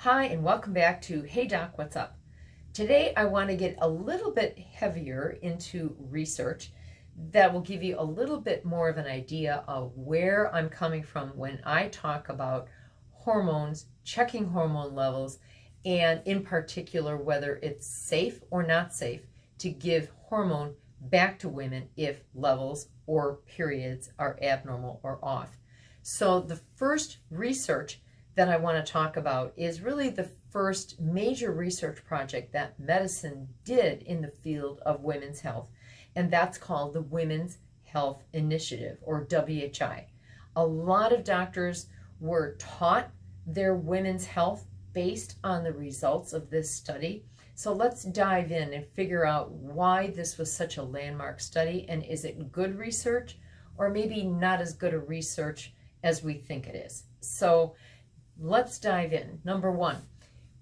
Hi, and welcome back to Hey Doc, What's Up? Today I want to get a little bit heavier into research that will give you a little bit more of an idea of where I'm coming from when I talk about hormones, checking hormone levels, and in particular whether it's safe or not safe to give hormone back to women if levels or periods are abnormal or off. So the first research that I want to talk about is really the first major research project that medicine did in the field of women's health, and that's called the Women's Health Initiative, or WHI. A lot of doctors were taught their women's health based on the results of this study. So let's dive in and figure out why this was such a landmark study, and is it good research or maybe not as good a research as we think it is. So let's dive in. Number one,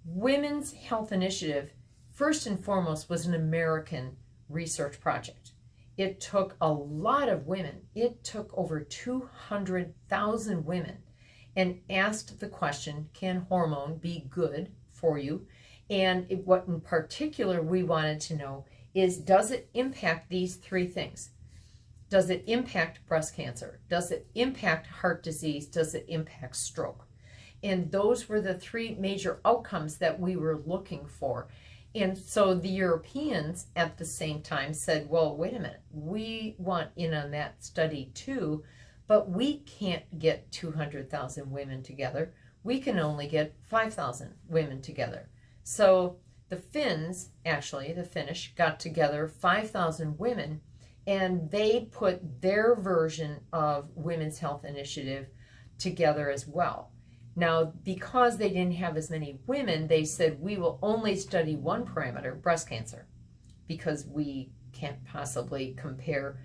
Women's Health Initiative, first and foremost, was an American research project. It took a lot of women. It took over 200,000 women and asked the question, can hormone be good for you? And what in particular we wanted to know is, does it impact these three things? Does it impact breast cancer? Does it impact heart disease? Does it impact stroke? And those were the three major outcomes that we were looking for. And so the Europeans at the same time said, well, wait a minute, we want in on that study too, but we can't get 200,000 women together. We can only get 5,000 women together. So the Finns, actually, the Finnish, got together 5,000 women, and they put their version of Women's Health Initiative together as well. Now, because they didn't have as many women, they said, we will only study one parameter, breast cancer, because we can't possibly compare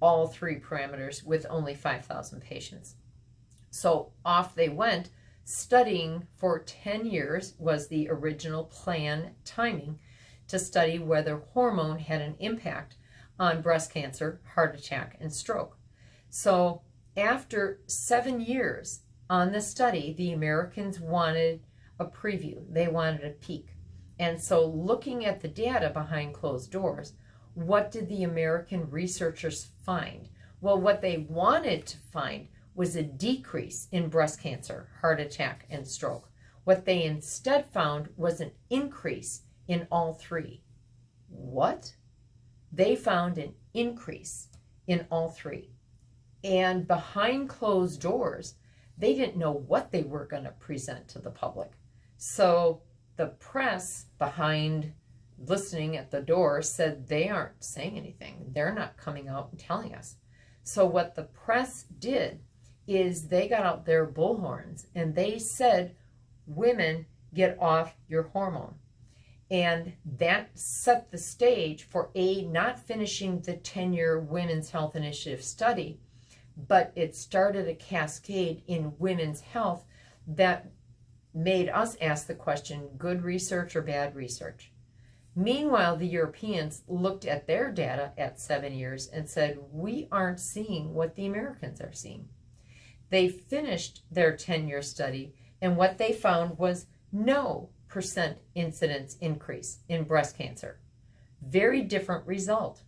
all three parameters with only 5,000 patients. So off they went, studying for 10 years was the original plan timing, to study whether hormone had an impact on breast cancer, heart attack, and stroke. So after 7 years on the study, the Americans wanted a preview. They wanted a peek. And so looking at the data behind closed doors, what did the American researchers find? Well, what they wanted to find was a decrease in breast cancer, heart attack, and stroke. What they instead found was an increase in all three. What? They found an increase in all three. And behind closed doors, they didn't know what they were going to present to the public. So the press behind listening at the door said they aren't saying anything. They're not coming out and telling us. So what the press did is they got out their bullhorns and they said, women, get off your hormone. And that set the stage for not finishing the 10-year Women's Health Initiative study, but it started a cascade in women's health that made us ask the question, good research or bad research? Meanwhile, the Europeans looked at their data at 7 years and said, we aren't seeing what the Americans are seeing. They finished their 10-year study, and what they found was no % incidence increase in breast cancer. Very different result.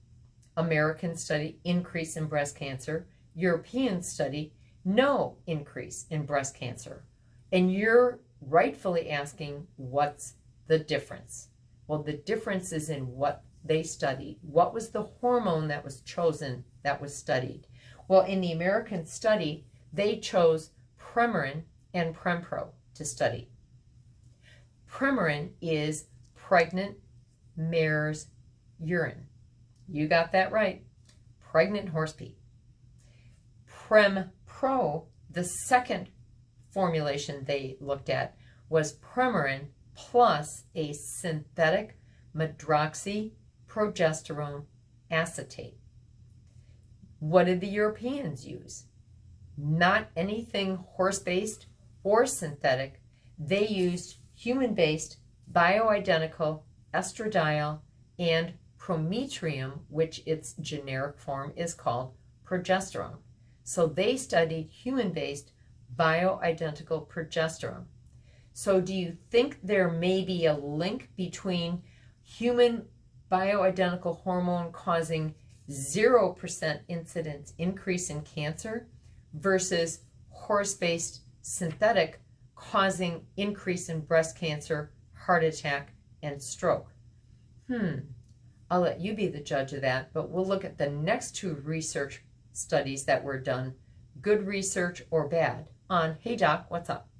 American study, increase in breast cancer. European study, no increase in breast cancer. And you're rightfully asking, what's the difference? Well, the difference is in what they studied. What was the hormone that was chosen, that was studied? Well, in the American study, they chose Premarin and Prempro to study. Premarin is pregnant mare's urine. You got that right. Pregnant horse pee. Prempro, the second formulation they looked at, was Premarin plus a synthetic medroxyprogesterone acetate. What did the Europeans use? Not anything horse-based or synthetic. They used human-based bioidentical estradiol and prometrium, which its generic form is called progesterone. So they studied human-based bioidentical progesterone. So do you think there may be a link between human bioidentical hormone causing 0% incidence increase in cancer versus horse-based synthetic causing increase in breast cancer, heart attack, and stroke? I'll let you be the judge of that, but we'll look at the next two research studies that were done, good research or bad, on Hey Doc, What's Up?